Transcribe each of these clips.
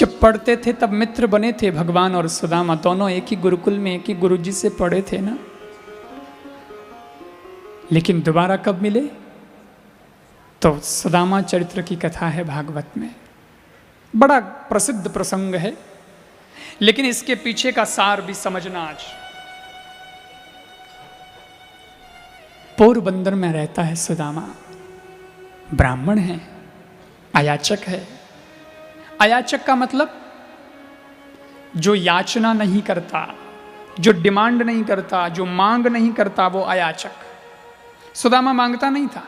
जब पढ़ते थे तब मित्र बने थे भगवान और सुदामा, दोनों एक ही गुरुकुल में एक ही गुरुजी से पढ़े थे ना। लेकिन दोबारा कब मिले? तो सुदामा चरित्र की कथा है भागवत में, बड़ा प्रसिद्ध प्रसंग है, लेकिन इसके पीछे का सार भी समझना। आज पोरबंदर में रहता है सुदामा, ब्राह्मण है, अयाचक है। अयाचक का मतलब जो याचना नहीं करता, जो डिमांड नहीं करता, जो मांग नहीं करता, वो अयाचक। सुदामा मांगता नहीं था,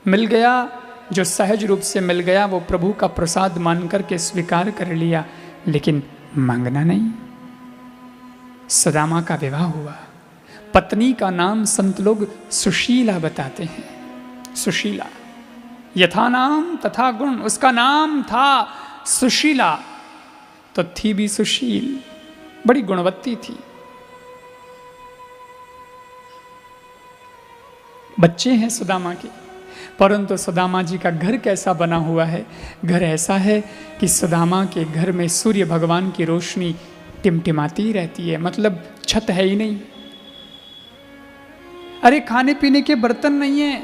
मिल गया जो सहज रूप से मिल गया वो प्रभु का प्रसाद मान करके स्वीकार कर लिया, लेकिन मांगना नहीं। सुदामा का विवाह हुआ, पत्नी का नाम संत लोग सुशीला बताते हैं। सुशीला, यथा नाम तथा गुण, उसका नाम था सुशीला, तो थी भी सुशील, बड़ी गुणवत्ती थी। बच्चे हैं सुदामा के, परंतु सुदामा जी का घर कैसा बना हुआ है? घर ऐसा है कि सुदामा के घर में सूर्य भगवान की रोशनी टिमटिमाती रहती है, मतलब छत है ही नहीं। अरे खाने पीने के बर्तन नहीं है,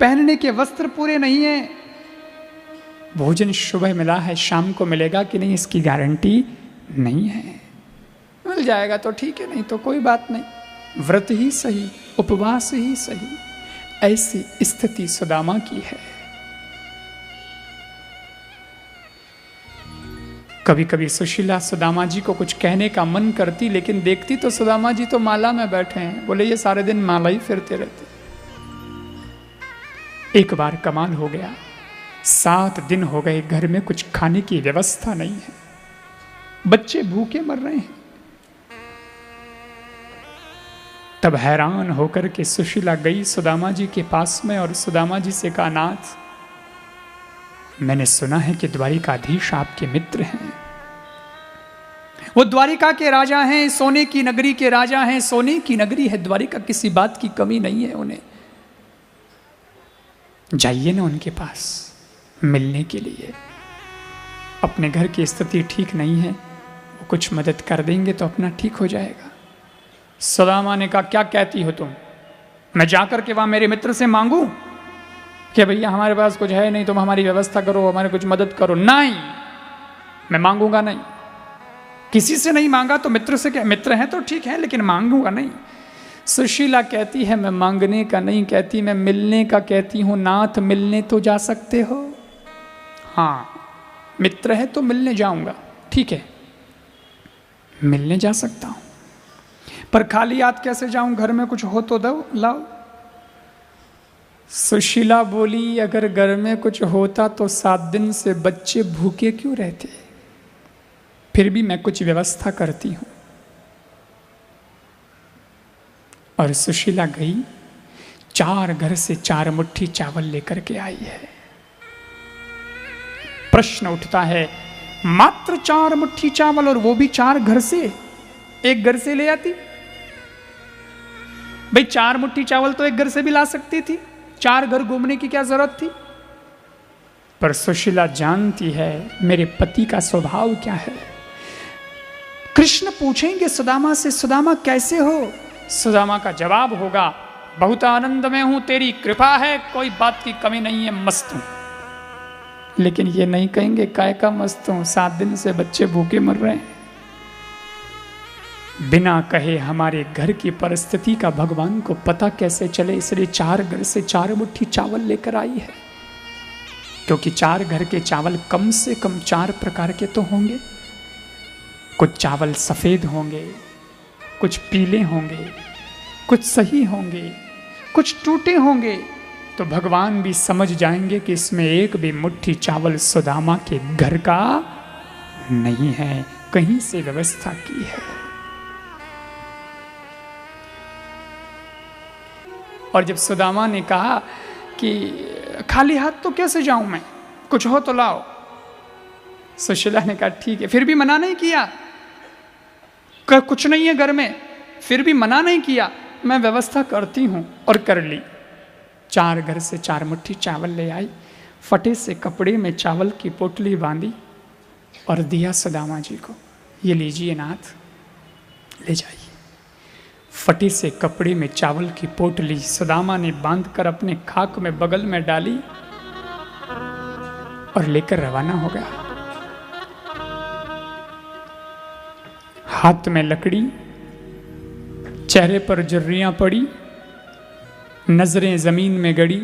पहनने के वस्त्र पूरे नहीं है। भोजन सुबह मिला है, शाम को मिलेगा कि नहीं इसकी गारंटी नहीं है। मिल जाएगा तो ठीक है, नहीं तो कोई बात नहीं। व्रत ही सही, उपवास ही सही, ऐसी स्थिति सुदामा की है। कभी कभी सुशीला सुदामा जी को कुछ कहने का मन करती, लेकिन देखती तो सुदामा जी तो माला में बैठे हैं। बोले ये सारे दिन माला ही फिरते रहते। एक बार कमाल हो गया, 7 दिन हो गए घर में कुछ खाने की व्यवस्था नहीं है, बच्चे भूखे मर रहे हैं। तब हैरान होकर के सुशीला गई सुदामा जी के पास में और सुदामा जी से कहा, नाथ, मैंने सुना है कि द्वारिकाधीश आपके मित्र हैं, वो द्वारिका के राजा हैं, सोने की नगरी के राजा हैं। सोने की नगरी है द्वारिका, किसी बात की कमी नहीं है उन्हें। जाइए ना उनके पास मिलने के लिए, अपने घर की स्थिति ठीक नहीं है, वो कुछ मदद कर देंगे तो अपना ठीक हो जाएगा। सुदामा ने कहा, क्या कहती हो तुम? मैं जाकर के वहां मेरे मित्र से मांगू कि भैया हमारे पास कुछ है नहीं, तुम हमारी व्यवस्था करो, हमारे कुछ मदद करो? नहीं, मैं मांगूंगा नहीं। किसी से नहीं मांगा तो मित्र से क्या? मित्र हैं तो ठीक है, लेकिन मांगूंगा नहीं। सुशीला कहती है, मैं मांगने का नहीं कहती, मैं मिलने का कहती हूं। नाथ, मिलने तो जा सकते हो? हाँ, मित्र है तो मिलने जाऊंगा, ठीक है, मिलने जा सकता हूं, पर खाली हाथ कैसे जाऊं? घर में कुछ हो तो दो, लाओ। सुशीला बोली, अगर घर में कुछ होता तो 7 दिन से बच्चे भूखे क्यों रहते? फिर भी मैं कुछ व्यवस्था करती हूं। और सुशीला गई, 4 घर से 4 मुट्ठी चावल लेकर के आई है। प्रश्न उठता है, मात्र 4 मुट्ठी चावल, और वो भी 4 घर से? एक घर से ले आती भाई, 4 मुट्ठी चावल तो एक घर से भी ला सकती थी, 4 घर घूमने की क्या जरूरत थी? पर सुशीला जानती है मेरे पति का स्वभाव क्या है। कृष्ण पूछेंगे सुदामा से, सुदामा कैसे हो? सुदामा का जवाब होगा, बहुत आनंद में हूं, तेरी कृपा है, कोई बात की कमी नहीं है, मस्त हूं। लेकिन ये नहीं कहेंगे काय का मस्त हूं, 7 दिन से बच्चे भूखे मर रहे हैं। बिना कहे हमारे घर की परिस्थिति का भगवान को पता कैसे चले, इसलिए 4 घर से 4 मुट्ठी चावल लेकर आई है। क्योंकि 4 घर के चावल कम से कम 4 प्रकार के तो होंगे। कुछ चावल सफेद होंगे, कुछ पीले होंगे, कुछ सही होंगे, कुछ टूटे होंगे। तो भगवान भी समझ जाएंगे कि इसमें एक भी मुट्ठी चावल सुदामा के घर का नहीं है, कहीं से व्यवस्था की है। और जब सुदामा ने कहा कि खाली हाथ तो कैसे जाऊं मैं, कुछ हो तो लाओ, सुशीला ने कहा ठीक है। फिर भी मना नहीं किया, कुछ नहीं है घर में, फिर भी मना नहीं किया, मैं व्यवस्था करती हूं, और कर ली। 4 घर से 4 मुट्ठी चावल ले आई, फटे से कपड़े में चावल की पोटली बांधी, और दिया सुदामा जी को, ये लीजिए नाथ, ले जाइए। फटे से कपड़े में चावल की पोटली सुदामा ने बांधकर अपने खाक में बगल में डाली और लेकर रवाना हो गया। हाथ में लकड़ी, चेहरे पर जुर्रियां पड़ी, नजरें जमीन में गड़ी,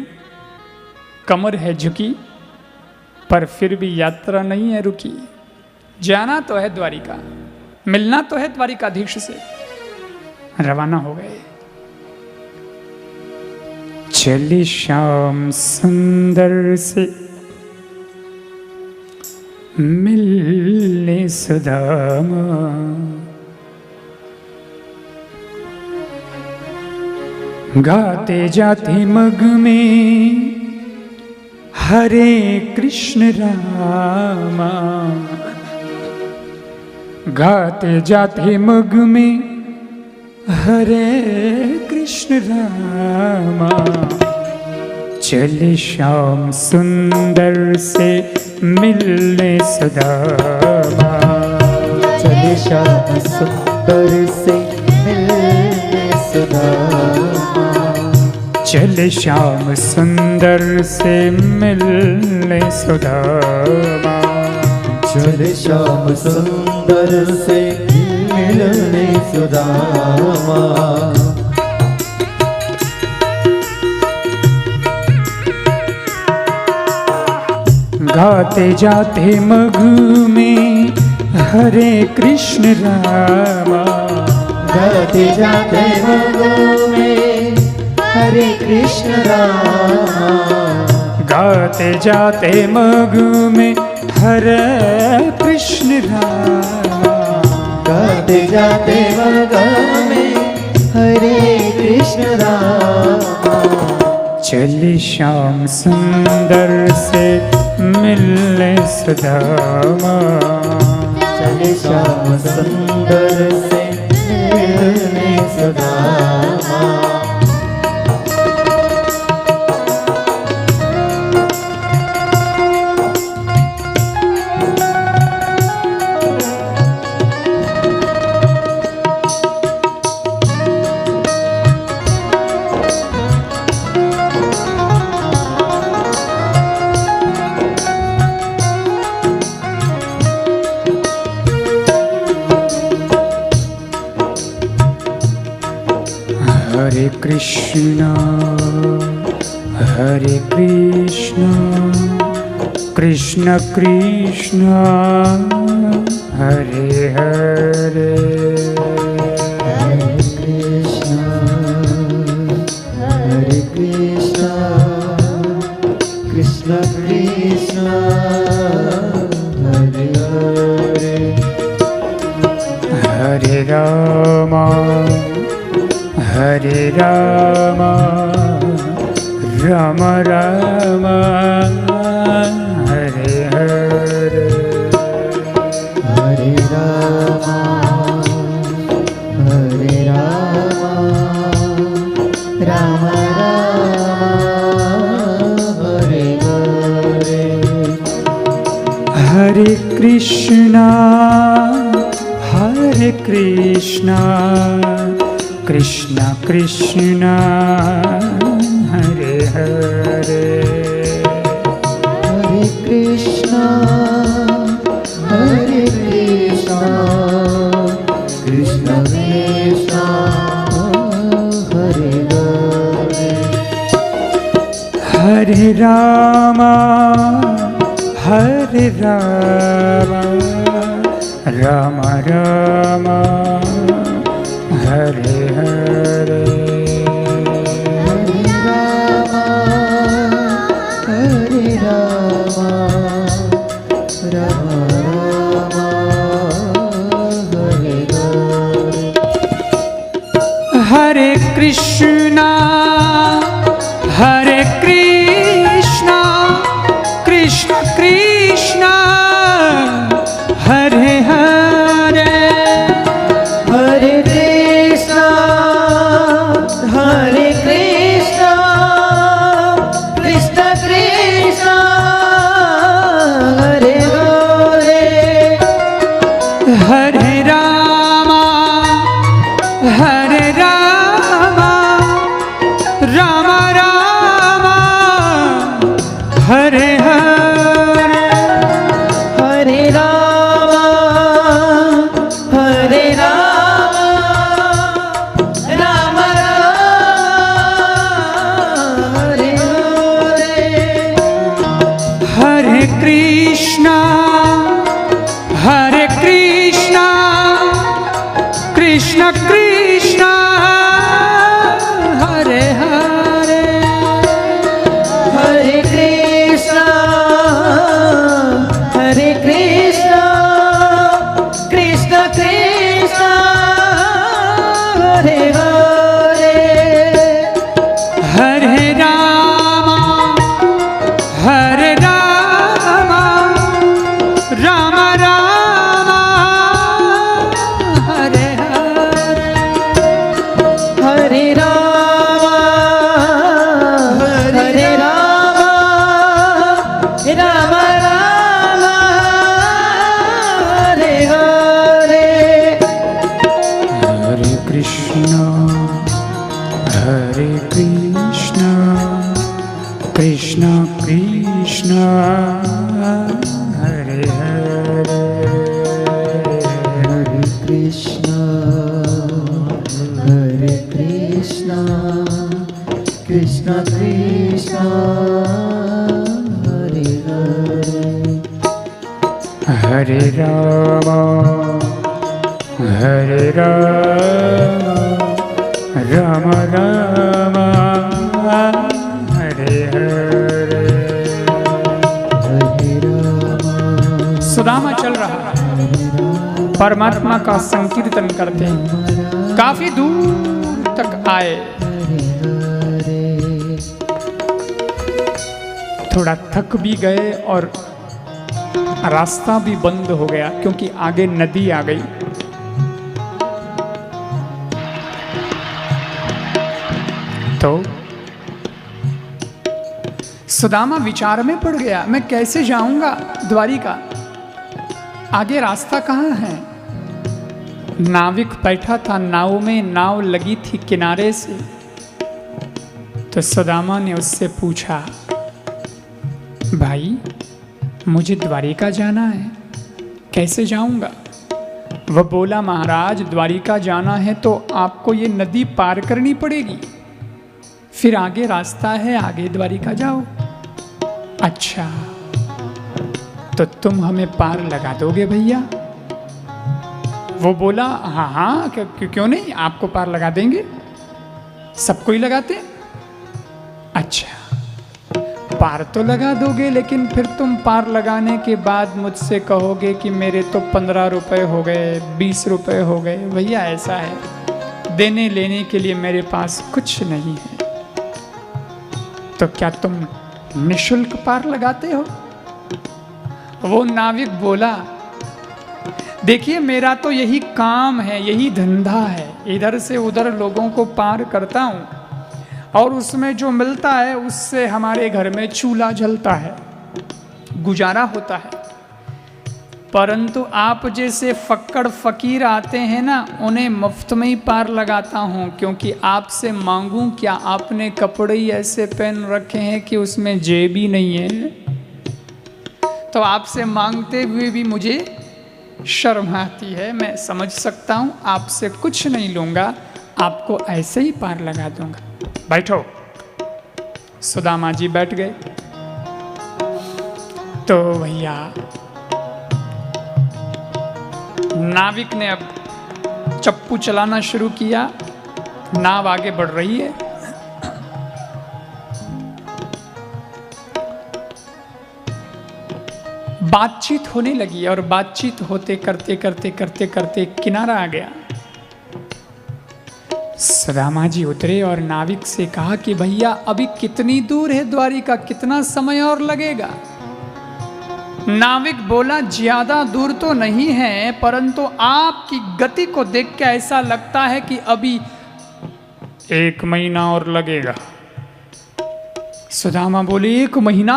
कमर है झुकी, पर फिर भी यात्रा नहीं है रुकी। जाना तो है द्वारिका, मिलना तो है द्वारिकाधीश से। रवाना हो गए। चली श्याम सुंदर से मिलने सुदामा, गाते जाते मग में हरे कृष्ण रामा, गाते जाते मग में हरे कृष्ण रामा। चले श्याम सुंदर से मिलने सुदामा, चले श्याम सुंदर से मिलने सुदामा, चले श्याम सुंदर से मिलने सुदामा, चले श्याम सुंदर से मिलने सुदामा। गाते जाते मग में हरे कृष्ण रामा, गाते जाते मग में हरे कृष्ण रामा, गाते जाते मग में हरे कृष्ण रामा, गाते जाते मग में हरे कृष्ण रामा। चले श्याम सुंदर से मिलने सुदामा, चले श्याम सुंदर से मिलने सुदामा। हरे कृष्णा हरे कृष्णा, कृष्ण कृष्ण हरे हरे, हरे कृष्ण हरे कृष्ण, कृष्ण कृष्ण हरे हरे, हरे रामा हरे रामा, राम राम हरे हरे, हरे रामा हरे रामा, राम राम हरे हरे, हरे कृष्णा हरे कृष्णा, कृष्ण कृष्ण हरे हरे, हरे कृष्णा हरे कृष्णा, कृष्ण कृष्ण हरे हरे, हरे रामा हरे रामा, राम राम हरे हरे, हरे रामा हरे रामा, राम रामा हरे हरे, हरे कृष्णा हरे कृष्णा, कृष्ण कृष्ण हरे हरे, हरे कृष्णा हरे कृष्णा, कृष्ण कृष्ण हरे हरे, हरे राम हरे राम राम राम हरे हरे। सुदामा चल रहा है, परमात्मा का संकीर्तन करते हैं। काफी दूर तक आए, थोड़ा थक भी गए और रास्ता भी बंद हो गया क्योंकि आगे नदी आ गई। तो सुदामा विचार में पड़ गया, मैं कैसे जाऊंगा द्वारिका, आगे रास्ता कहाँ है। नाविक बैठा था नाव में, नाव लगी थी किनारे से। तो सुदामा ने उससे पूछा, भाई मुझे द्वारिका जाना है, कैसे जाऊंगा। वह बोला, महाराज द्वारिका जाना है तो आपको ये नदी पार करनी पड़ेगी, फिर आगे रास्ता है, आगे द्वारिका जाओ। अच्छा, तो तुम हमें पार लगा दोगे भैया। वो बोला, हाँ हाँ क्यों नहीं, आपको पार लगा देंगे, सबको ही लगाते। अच्छा, पार तो लगा दोगे, लेकिन फिर तुम पार लगाने के बाद मुझसे कहोगे कि मेरे तो 15 रुपए हो गए, 20 रुपए हो गए। भैया ऐसा है, देने लेने के लिए मेरे पास कुछ नहीं है, तो क्या तुम निशुल्क पार लगाते हो। वो नाविक बोला, देखिए मेरा तो यही काम है, यही धंधा है, इधर से उधर लोगों को पार करता हूँ और उसमें जो मिलता है उससे हमारे घर में चूल्हा जलता है, गुजारा होता है। परंतु आप जैसे फक्कड़ फकीर आते हैं ना, उन्हें मुफ्त में ही पार लगाता हूँ, क्योंकि आपसे मांगूं क्या, आपने कपड़े ही ऐसे पहन रखे हैं कि उसमें जेब ही नहीं है। तो आपसे मांगते हुए भी मुझे शर्म आती है, मैं समझ सकता हूँ, आपसे कुछ नहीं लूँगा, आपको ऐसे ही पार लगा दूंगा। बैठो। सुदामा जी बैठ गए। तो भैया नाविक ने अब चप्पू चलाना शुरू किया, नाव आगे बढ़ रही है। बातचीत होने लगी और बातचीत होते करते करते करते करते किनारा आ गया। सुदामा जी उतरे और नाविक से कहा कि भैया अभी कितनी दूर है द्वारिका, कितना समय और लगेगा। नाविक बोला, ज्यादा दूर तो नहीं है, परंतु आपकी गति को देख के ऐसा लगता है कि अभी 1 महीना और लगेगा। सुदामा बोले, 1 महीना,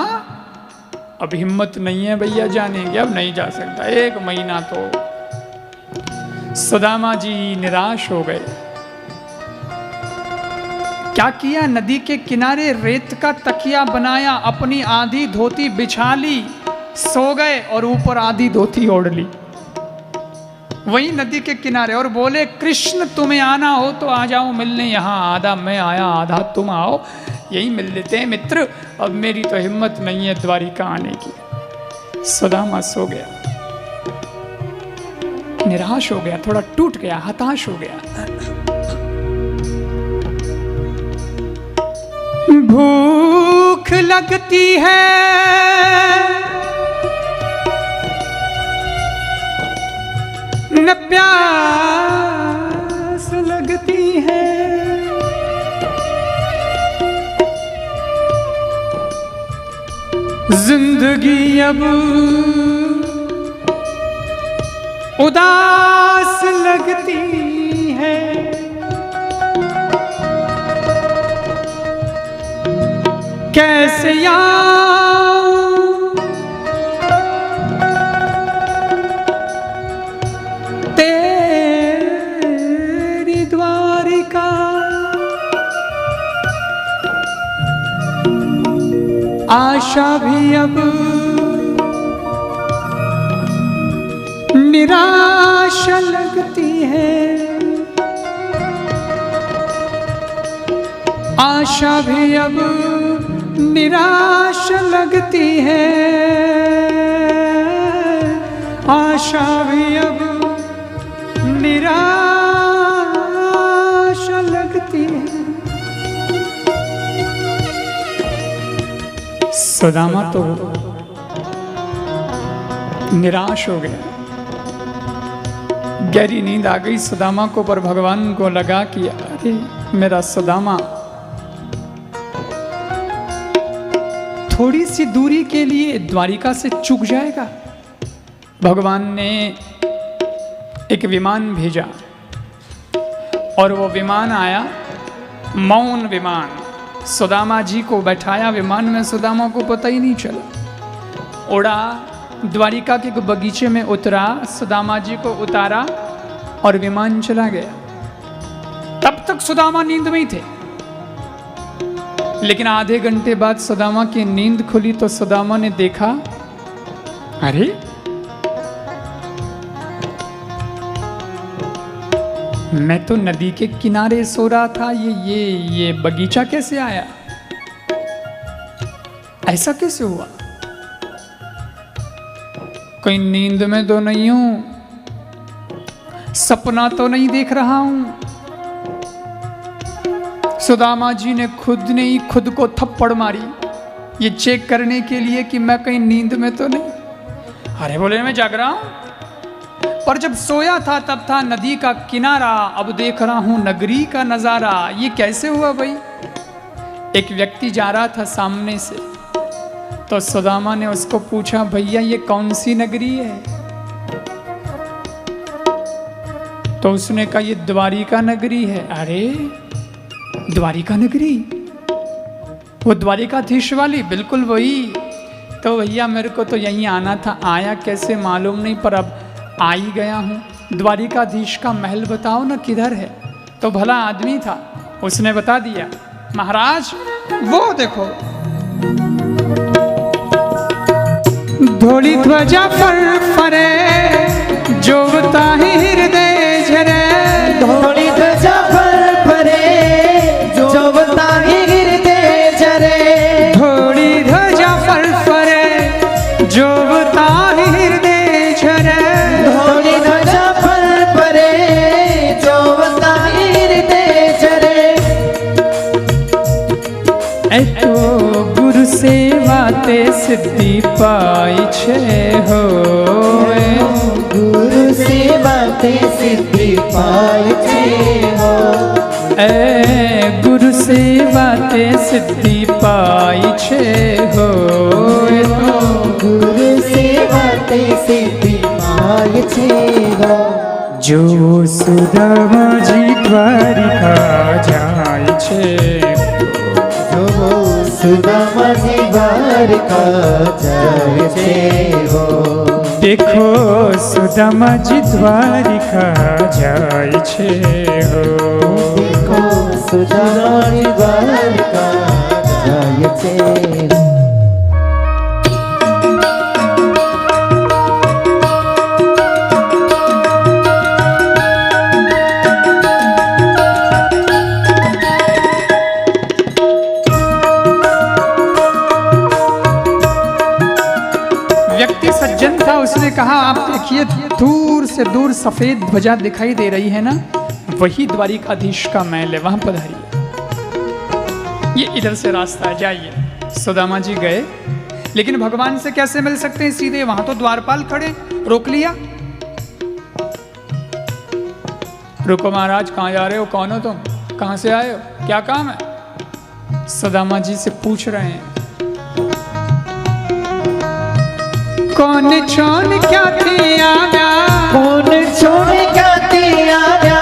अब हिम्मत नहीं है भैया जाने की, अब नहीं जा सकता, 1 महीना तो। सुदामा जी निराश हो गए। क्या किया, नदी के किनारे रेत का तकिया बनाया, अपनी आधी धोती बिछा ली, सो गए और ऊपर आधी धोती ओढ़ ली वही नदी के किनारे, और बोले, कृष्ण तुम्हें आना हो तो आ जाओ मिलने यहाँ, आधा मैं आया आधा तुम आओ, यही मिल लेते हैं मित्र, अब मेरी तो हिम्मत नहीं है द्वारिका आने की। सुदामा सो गया, निराश हो गया, थोड़ा टूट गया, हताश हो गया। भूख लगती है न प्यास लगती है, जिंदगी अब उदास लगती है। कैसे तेरी द्वारिका, आशा भी अब निराश लगती है, आशा भी अब निराश लगती है, आशा भी अब निराशा लगती है। सुदामा तो निराश हो गया, गहरी नींद आ गई सुदामा को, पर भगवान को लगा कि अरे मेरा सुदामा थोड़ी सी दूरी के लिए द्वारिका से चूक जाएगा। भगवान ने एक विमान भेजा और वो विमान आया, मौन विमान, सुदामा जी को बैठाया विमान में, सुदामा को पता ही नहीं चला, उड़ा, द्वारिका के बगीचे में उतरा, सुदामा जी को उतारा और विमान चला गया। तब तक सुदामा नींद में ही थे, लेकिन आधे घंटे बाद सुदामा की नींद खुली तो सुदामा ने देखा, अरे मैं तो नदी के किनारे सो रहा था, ये बगीचा कैसे आया, ऐसा कैसे हुआ, कहीं नींद में तो नहीं हूं, सपना तो नहीं देख रहा हूं। सुदामा जी ने खुद को थप्पड़ मारी, ये चेक करने के लिए कि मैं कहीं नींद में तो नहीं। अरे बोले मैं जाग रहा हूं, पर जब सोया था तब था नदी का किनारा, अब देख रहा हूं नगरी का नजारा, ये कैसे हुआ भाई। एक व्यक्ति जा रहा था सामने से, तो सुदामा ने उसको पूछा, भैया ये कौन सी नगरी है। तो उसने कहा ये द्वारिका नगरी है। अरे द्वारिका नगरी, वो द्वारिकाधीश वाली, बिल्कुल वही। तो भैया मेरे को तो यहीं आना था, आया कैसे मालूम नहीं, पर अब आ ही गया हूँ। द्वारिकाधीश का महल बताओ ना किधर है। तो भला आदमी था, उसने बता दिया, महाराज वो देखो, धोली ध्वजा फरफरे, जो बताही हृदय झरे, धोली ध्वजा फरफरे, जो बताही हृदय झरे, धोली ध्वजा फरफरे, जो बताही हृदय झरे, धोली ध्वजा फरफरे, जो बताही हृदय झरे। तो गुरु सेवा ते सिद्धि पाई छे हो, गुरु सेवा ते सिद्धि पाई छे हो, गुरु सेवा ते सिद्धि पाई छे हो, गुरु सेवा ते सिद्धि पाई छे हो। जो सुदामा जी द्वारिका जाय छे, सुदामा जी द्वारिका जाय छे हो, देखो सुदामा जी द्वारिका जाय छे हो, देखो सुदामा जी द्वारिका जाय छे हो। उसने कहा, आप देखिए दूर से दूर सफेद ध्वजा दिखाई दे रही है ना, वही द्वारिकाधीश का महल है, वहां पधारिए, ये इधर से रास्ता है, जाइए। सुदामा जी गए, लेकिन भगवान से कैसे मिल सकते हैं सीधे, वहां तो द्वारपाल खड़े, रोक लिया। रुको महाराज, कहाँ जा रहे हो, कौन हो तुम, कहां से आए हो, क्या काम है। सुदामा जी से पूछ रहे हैं, कौन छोन क्या थी आव्या, कौन छोन क्या थी आव्या,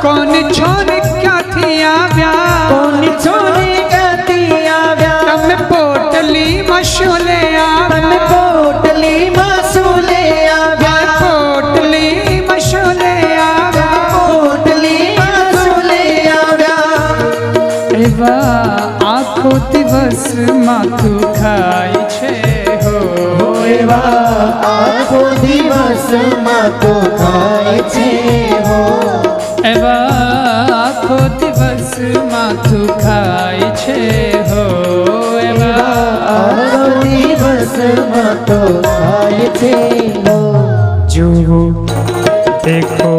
कौन छोन क्या थी आव्या, कौन छोन क्या थी आव्या, तम पोटली मशूले तम आव्या, पोटली मसूले आव्या, पोटली मशूले आव्या, पोटली मसूले आव्या। एवा आखो दिवस माथु खाई छे हो, एवा आखो दिवस माथु खाई छे हो, एवा आखो दिवस माथु खाई छे हो, एवा आखो दिवस माथु खाई छे हो। जो वो देखो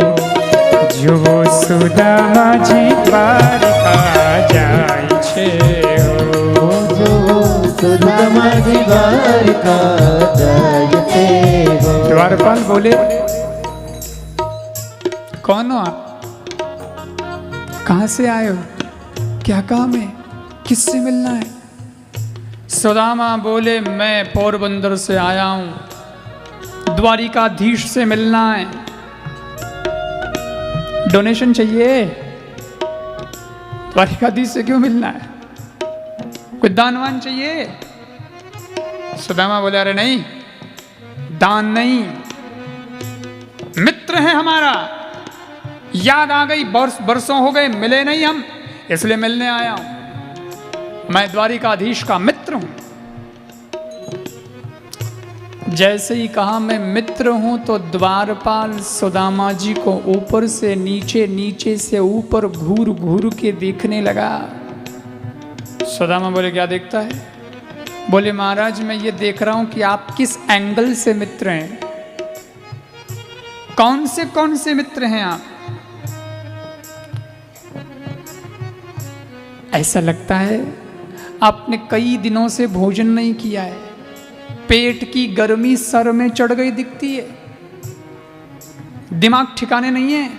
जो वो सुदामा जी द्वारिका जाय छे हो। जो सुदामा जी द्वारिका जाय छे हो। द्वारपाल बोले कौन हो आप, कहाँ से आए हो, क्या काम है, किससे मिलना है? सुदामा बोले मैं पोरबंदर से आया हूं, द्वारिकाधीश से मिलना है। डोनेशन चाहिए? द्वारिकाधीश से क्यों मिलना है, कोई दानवान चाहिए? सुदामा बोले अरे नहीं, दान नहीं, मित्र है हमारा, याद आ गई, बरसों हो गए मिले नहीं हम, इसलिए मिलने आया हूं। मैं द्वारिकाधीश का मित्र हूं। जैसे ही कहा मैं मित्र हूं तो द्वारपाल सुदामा जी को ऊपर से नीचे, नीचे से ऊपर घूर घूर के देखने लगा। सुदामा बोले क्या देखता है? बोले महाराज मैं ये देख रहा हूं कि आप किस एंगल से मित्र हैं, कौन से मित्र हैं आप? ऐसा लगता है आपने कई दिनों से भोजन नहीं किया है, पेट की गर्मी सर में चढ़ गई दिखती है, दिमाग ठिकाने नहीं है।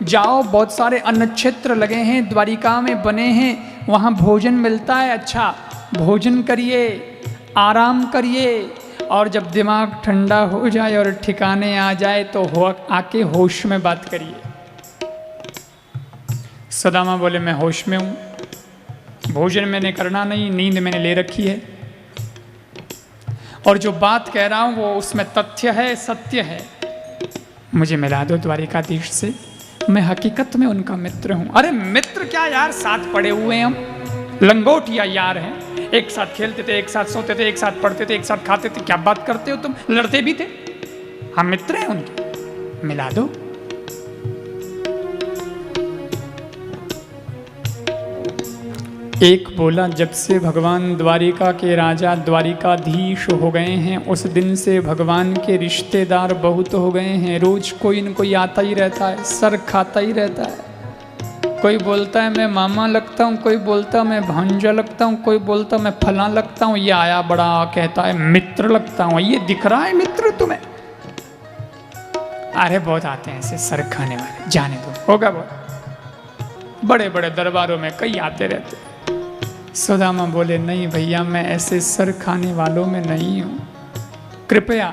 जाओ, बहुत सारे अन्न क्षेत्र लगे हैं, द्वारिका में बने हैं, वहां भोजन मिलता है, अच्छा भोजन करिए, आराम करिए, और जब दिमाग ठंडा हो जाए और ठिकाने आ जाए तो आके होश में बात करिए। सुदामा बोले मैं होश में हूं, भोजन मैंने करना नहीं, नींद मैंने ले रखी है, और जो बात कह रहा हूं वो उसमें तथ्य है, सत्य है। मुझे मिला दो द्वारिकाधीश से, मैं हकीकत में उनका मित्र हूं। अरे मित्र क्या यार, साथ पड़े हुए हैं हम, लंगोटिया यार हैं, एक साथ खेलते थे, एक साथ सोते थे, एक साथ पढ़ते थे, एक साथ खाते थे, क्या बात करते हो तुम, लड़ते भी थे, हम मित्र हैं उनके, मिला दो। एक बोला जब से भगवान द्वारिका के राजा द्वारिकाधीश हो गए हैं उस दिन से भगवान के रिश्तेदार बहुत हो गए हैं, रोज कोई न कोई आता ही रहता है, सर खाता ही रहता है। कोई बोलता है मैं मामा लगता हूँ, कोई बोलता मैं भांजा लगता हूँ, कोई बोलता मैं फला लगता हूँ, ये आया बड़ा कहता है मित्र लगता हूँ। ये दिख रहा है मित्र तुम्हें? अरे बहुत आते हैं ऐसे सर खाने वाले, जाने दो, होगा बहुत, बड़े बड़े दरबारों में कई आते रहते हैं। सुदामा बोले नहीं भैया, मैं ऐसे सर खाने वालों में नहीं हूं, कृपया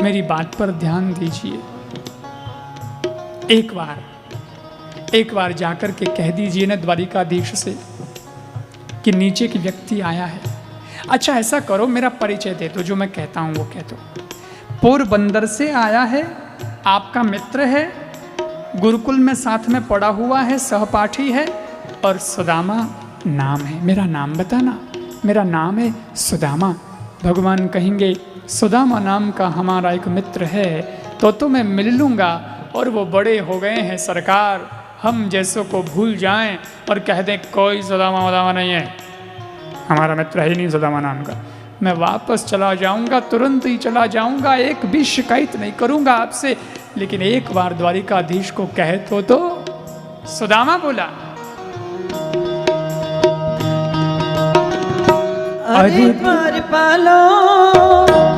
मेरी बात पर ध्यान दीजिए। एक बार जाकर के कह दीजिए ना द्वारिकाधीश से कि नीचे की व्यक्ति आया है। अच्छा ऐसा करो, मेरा परिचय दे दो, जो मैं कहता हूं वो कह दो। पोरबंदर से आया है, आपका मित्र है, गुरुकुल में साथ में पढ़ा हुआ है, सहपाठी है, और सुदामा नाम है। मेरा नाम बताना, मेरा नाम है सुदामा। भगवान कहेंगे सुदामा नाम का हमारा एक मित्र है तो मैं मिल लूँगा, और वो बड़े हो गए हैं सरकार, हम जैसों को भूल जाएं और कह दें कोई सुदामा वदामा नहीं है, हमारा मित्र है ही नहीं सुदामा नाम का, मैं वापस चला जाऊंगा, तुरंत ही चला जाऊंगा, एक भी शिकायत नहीं करूंगा आपसे। लेकिन एक बार द्वारिकाधीश को कहे तो सुदामा बोला अरे द्वारपालो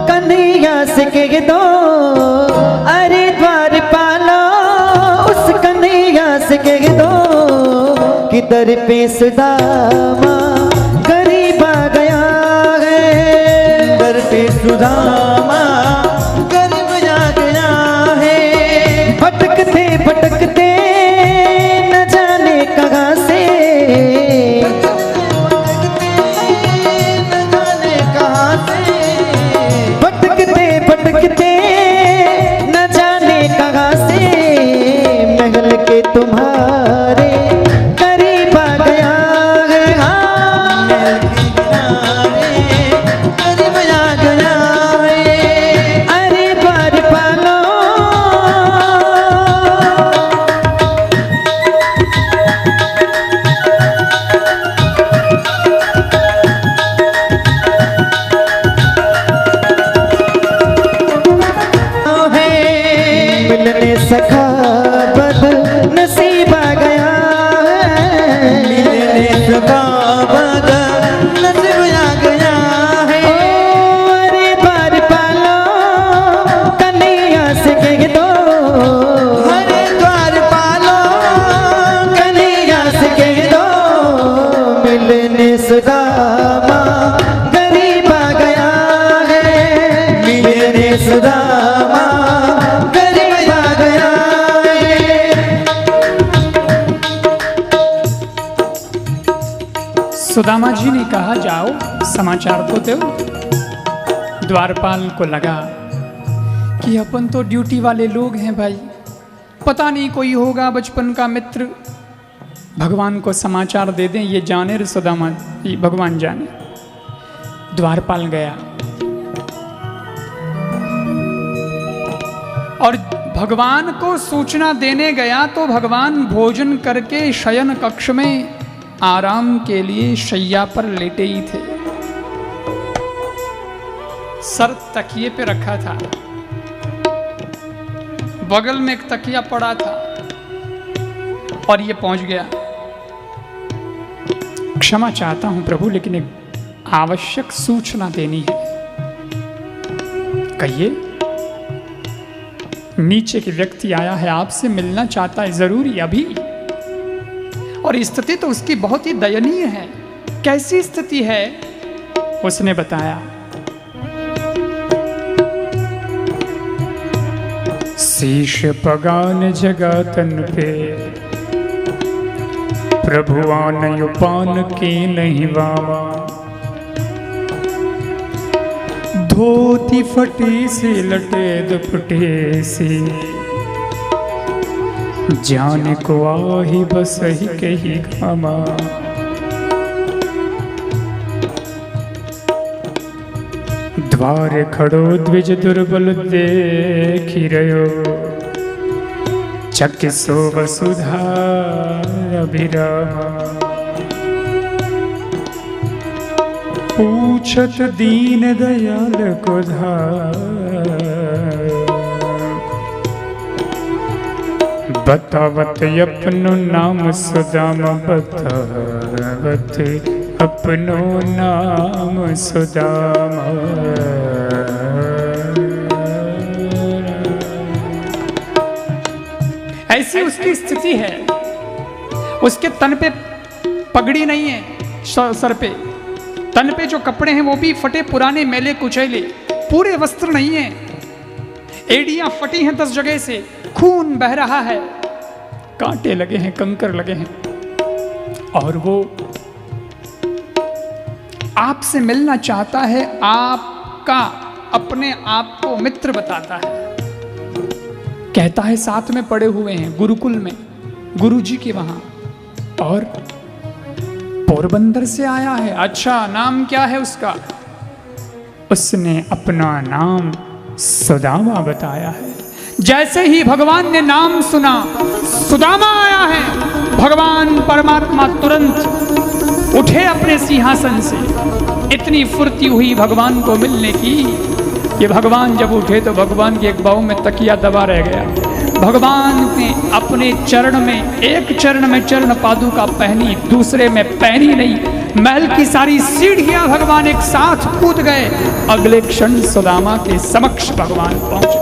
कन्हैया से कह दो, अरे द्वारपालो उस कन्हैया से कह दो कि दर पे सुदामा गरीब आ गया है, दर पे सुदामा गरीब आ गया है। भटकते भटकते न जाने कहाँ से, भटकते न जाने कहाँ से महल के तुम्हारे करीब आ गया है, महल के किनारे करीब आ गया है। सखा बद नसीबा गया है, मिलने सखा बद नसीबा गया है। ओ अरे द्वार पालो कन्हैया से कह दो, अरे द्वार पालो कन्हैया से कह दो, मिलने सुदामा गरीब आ गया है, मिलने सुदामा गरीब आ गया है। सुदामा जी ने कहा जाओ समाचार तो दो। द्वारपाल को लगा कि अपन तो ड्यूटी वाले लोग हैं भाई, पता नहीं कोई होगा बचपन का मित्र, भगवान को समाचार दे दें, ये जाने रे सुदामा, ये भगवान जाने। द्वारपाल गया और भगवान को सूचना देने गया तो भगवान भोजन करके शयन कक्ष में आराम के लिए शैया पर लेटे ही थे। सर तकिए पे रखा था, बगल में एक तकिया पड़ा था और ये पहुंच गया। क्षमा चाहता हूं प्रभु, लेकिन एक आवश्यक सूचना देनी है। कहिए। नीचे के व्यक्ति आया है, आपसे मिलना चाहता है, जरूरी अभी। और स्थिति तो उसकी बहुत ही दयनीय है। कैसी स्थिति है? उसने बताया, शीश पगान जगातन पे प्रभुआन युपान के नहीं वावा, धोती फटी से लटे दुपटे से, जान को आही बस ही कही घामा। द्वार खड़ो द्विज दुर्बल देखी रयो, चक सो वसुधा अभिरामा। पूछत दीन दयाल को बतावत अपनो नाम सुदामा, बतावत अपनो नाम सुदामा। ऐसी उसकी स्थिति है। उसके तन पे पगड़ी नहीं है, सर पे, तन पे जो कपड़े हैं वो भी फटे पुराने मैले कुचैले, पूरे वस्त्र नहीं है, एड़ियां फटी हैं 10 जगह से, खून बह रहा है, कांटे लगे हैं, कंकर लगे हैं। और वो आपसे मिलना चाहता है, आपका अपने आप को मित्र बताता है। कहता है साथ में पड़े हुए हैं गुरुकुल में, गुरुजी के वहां, और पोरबंदर से आया है। अच्छा, नाम क्या है उसका? उसने अपना नाम सुदामा बताया है। जैसे ही भगवान ने नाम सुना, सुदामा आया है, भगवान परमात्मा तुरंत उठे अपने सिंहासन से। इतनी फुर्ती हुई भगवान को मिलने की कि भगवान जब उठे तो भगवान के एक बाहु में तकिया दबा रह गया। भगवान ने अपने चरण में, एक चरण में चरण पादुका पहनी, दूसरे में पहनी नहीं। महल की सारी सीढ़ियां भगवान एक साथ कूद गए। अगले क्षण सुदामा के समक्ष भगवान पहुंच गए।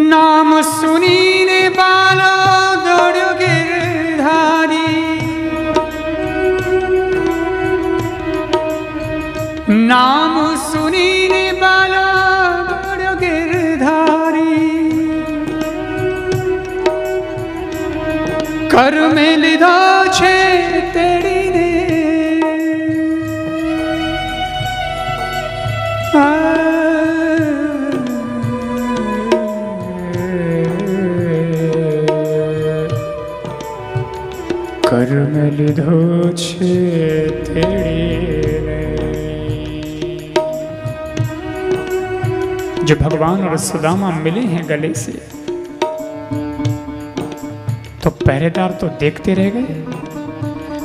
नाम सुनी ने बाला दौड़ गिरधारी, नाम सुनी ने बाला दौड़ गिरधारी, कर में लिधा छे तेरी ने, कर में लिधो छे तेरी ने। जो भगवान और सुदामा मिले हैं गले से, तो पहरेदार तो देखते रह गए।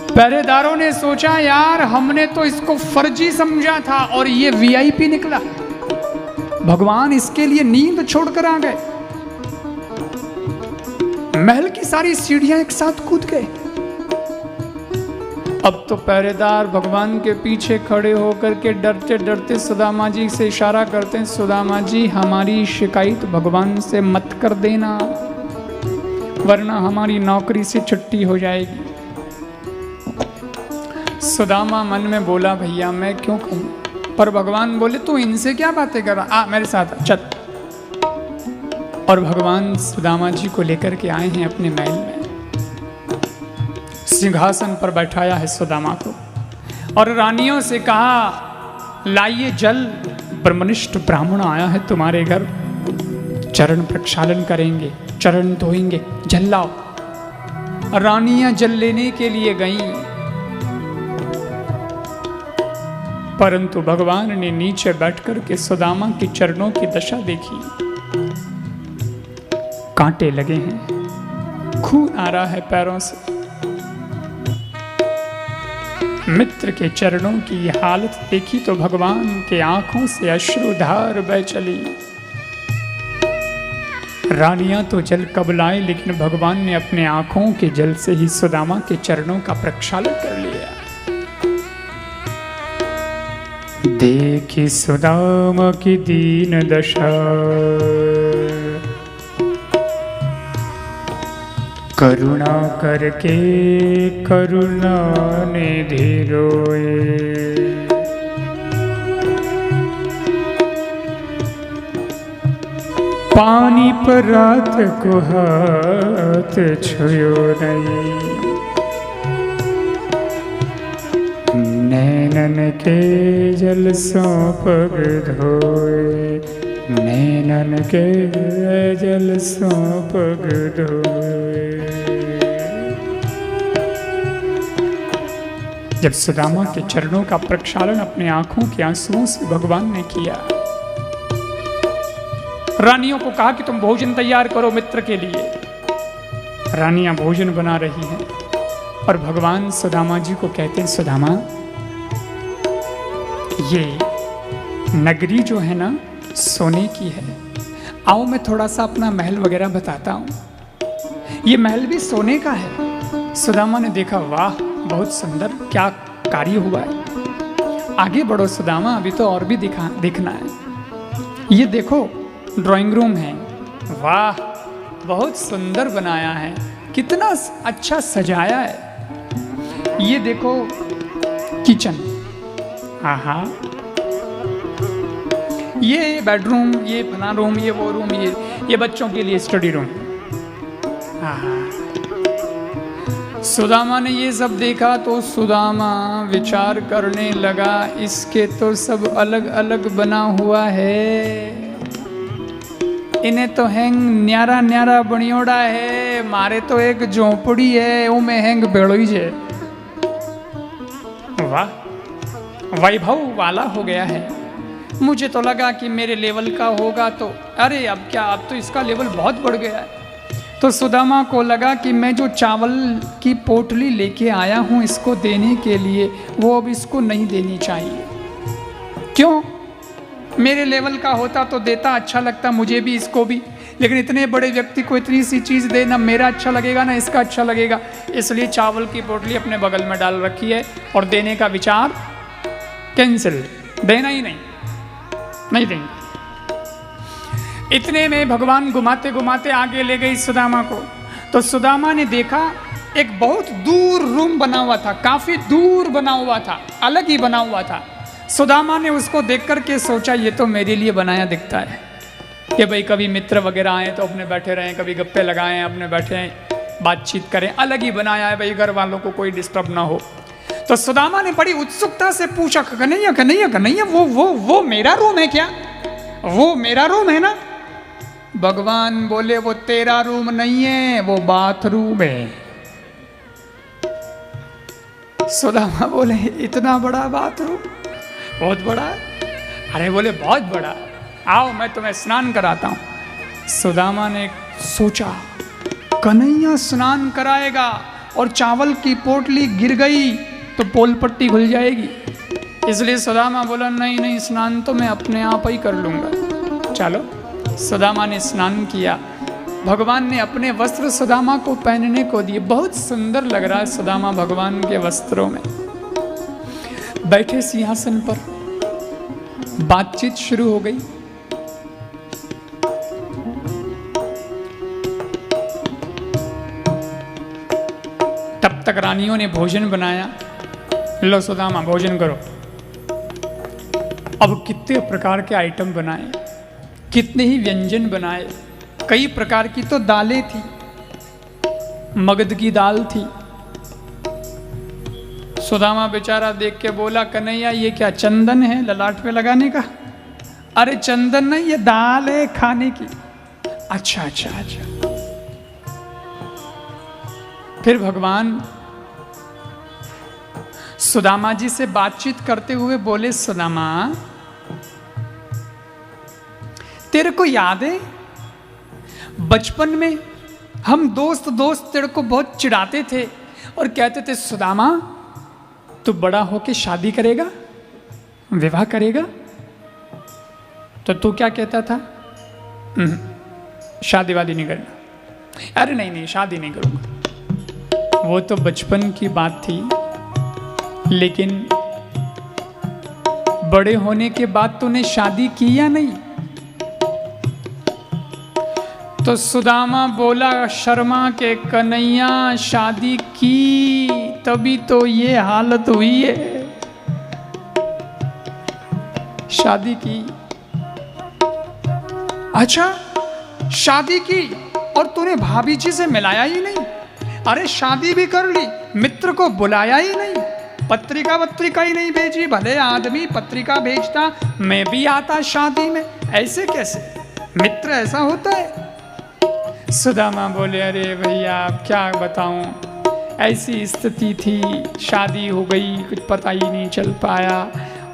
पहरेदारों ने सोचा यार हमने तो इसको फर्जी समझा था और ये वीआईपी निकला, भगवान इसके लिए नींद छोड़कर आ गए। महल की सारी सीढ़ियां एक साथ कूद गए। अब तो पहरेदार भगवान के पीछे खड़े होकर के डरते डरते सुदामा जी से इशारा करते हैं, सुदामा जी हमारी शिकायत भगवान से मत कर देना, वरना हमारी नौकरी से छुट्टी हो जाएगी। सुदामा मन में बोला भैया मैं क्यों कहूं, पर भगवान बोले तू इनसे क्या बातें कर रहा, आ मेरे साथ चल। और भगवान सुदामा जी को लेकर के आए हैं अपने महल में। सिंहासन पर बैठाया है सुदामा को और रानियों से कहा लाइए जल, ब्रह्मनिष्ठ ब्राह्मण आया है तुम्हारे घर, चरण प्रक्षालन करेंगे, चरण धोएंगे, जल लाओ। रानियां जल लेने के लिए गईं, परंतु भगवान ने नीचे बैठकर के सुदामा के चरणों की दशा देखी। कांटे लगे हैं, खून आ रहा है पैरों से। मित्र के चरणों की ये हालत देखी तो भगवान के आंखों से अश्रुधार बह चली। रानियां तो जल कब लाए, लेकिन भगवान ने अपने आंखों के जल से ही सुदामा के चरणों का प्रक्षालन कर लिया। देखी सुदामा की दीन दशा, करुणा करके करुणा निधि रोए। पानी पर रात को हाथ छुयो नहीं, नैनन के जल सो पग धोए, नैनन के जल सो पग धोए। जब सुदामा के चरणों का प्रक्षालन अपने आंखों के आंसुओं से भगवान ने किया, रानियों को कहा कि तुम भोजन तैयार करो मित्र के लिए। रानियां भोजन बना रही हैं और भगवान सुदामा जी को कहते हैं सुदामा ये नगरी जो है ना सोने की है, आओ मैं थोड़ा सा अपना महल वगैरह बताता हूं। ये महल भी सोने का है। सुदामा ने देखा वाह बहुत सुंदर, क्या कार्य हुआ है। आगे बढ़ो सुदामा, अभी तो और भी दिखना है। ये देखो ड्राइंग रूम है, वाह बहुत सुंदर बनाया है, कितना अच्छा सजाया है। ये देखो किचन, आहा ये बेडरूम, ये फना रूम, ये वो रूम, ये बच्चों के लिए स्टडी रूम। आहा सुदामा ने ये सब देखा तो सुदामा विचार करने लगा इसके तो सब अलग अलग बना हुआ है, इन्हें तो हैंग न्यारा न्यारा बनियोड़ा है, मारे तो एक झोपड़ी है वो में हैंग बेड़ोई जे। वाह वैभव वाला हो गया है। मुझे तो लगा कि मेरे लेवल का होगा, तो अरे अब क्या, अब तो इसका लेवल बहुत बढ़ गया है। तो सुदामा को लगा कि मैं जो चावल की पोटली लेके आया हूँ इसको देने के लिए, वो अब इसको नहीं देनी चाहिए। क्यों? मेरे लेवल का होता तो देता, अच्छा लगता मुझे भी इसको भी, लेकिन इतने बड़े व्यक्ति को इतनी सी चीज़ देना मेरा अच्छा लगेगा ना इसका अच्छा लगेगा, इसलिए चावल की पोटली अपने बगल में डाल रखी है और देने का विचार कैंसिल, देना ही नहीं देंगे। इतने में भगवान घुमाते घुमाते आगे ले गई सुदामा को। तो सुदामा ने देखा एक बहुत दूर रूम बना हुआ था, काफी दूर बना हुआ था, अलग ही बना हुआ था। सुदामा ने उसको देख करके सोचा ये तो मेरे लिए बनाया दिखता है कि भाई कभी मित्र वगैरह आए तो अपने बैठे रहें, कभी गप्पे लगाएं, अपने बैठे बातचीत करें, अलग ही बनाया है भाई, घर वालों को कोई डिस्टर्ब ना हो। तो सुदामा ने बड़ी उत्सुकता से पूछा कन्हैया वो मेरा रूम है क्या? वो मेरा रूम है ना? भगवान बोले वो तेरा रूम नहीं है, वो बाथरूम है। सुदामा बोले इतना बड़ा बाथरूम? बहुत बड़ा है। अरे बोले बहुत बड़ा। आओ मैं तुम्हें स्नान कराता हूँ। सुदामा ने सोचा कन्हैया स्नान कराएगा और चावल की पोटली गिर गई तो पोल पट्टी खुल जाएगी, इसलिए सुदामा बोला नहीं नहीं, स्नान तो मैं अपने आप ही कर लूँगा। चलो, सुदामा ने स्नान किया। भगवान ने अपने वस्त्र सुदामा को पहनने को दिए। बहुत सुंदर लग रहा है सुदामा भगवान के वस्त्रों में। बैठे सिंहासन पर, बातचीत शुरू हो गई। तब तक रानियों ने भोजन बनाया। लो सुदामा भोजन करो। अब कितने प्रकार के आइटम बनाए, कितने ही व्यंजन बनाए। कई प्रकार की तो दालें थी, मगध की दाल थी। सुदामा बेचारा देख के बोला कन्हैया ये क्या चंदन है ललाट पे लगाने का? अरे चंदन नहीं, ये दाल है खाने की। अच्छा अच्छा अच्छा। फिर भगवान सुदामा जी से बातचीत करते हुए बोले सुदामा तेरे को याद है बचपन में हम दोस्त तेरे को बहुत चिढ़ाते थे और कहते थे सुदामा तू बड़ा होके शादी करेगा, विवाह करेगा? तो तू क्या कहता था? शादी वादी नहीं करना। अरे नहीं नहीं, शादी नहीं करूंगा। वो तो बचपन की बात थी, लेकिन बड़े होने के बाद तूने शादी की या नहीं? तो सुदामा बोला शर्मा के कन्हैया शादी की, तभी तो ये हालत हुई है। शादी की? अच्छा शादी की और तूने भाभी जी से मिलाया ही नहीं? अरे शादी भी कर ली, मित्र को बुलाया ही नहीं, पत्रिका ही नहीं भेजी। भले आदमी पत्रिका भेजता, मैं भी आता शादी में, ऐसे कैसे? मित्र ऐसा होता है? सुदामा बोले अरे भैया अब क्या बताऊं, ऐसी स्थिति थी, शादी हो गई, कुछ पता ही नहीं चल पाया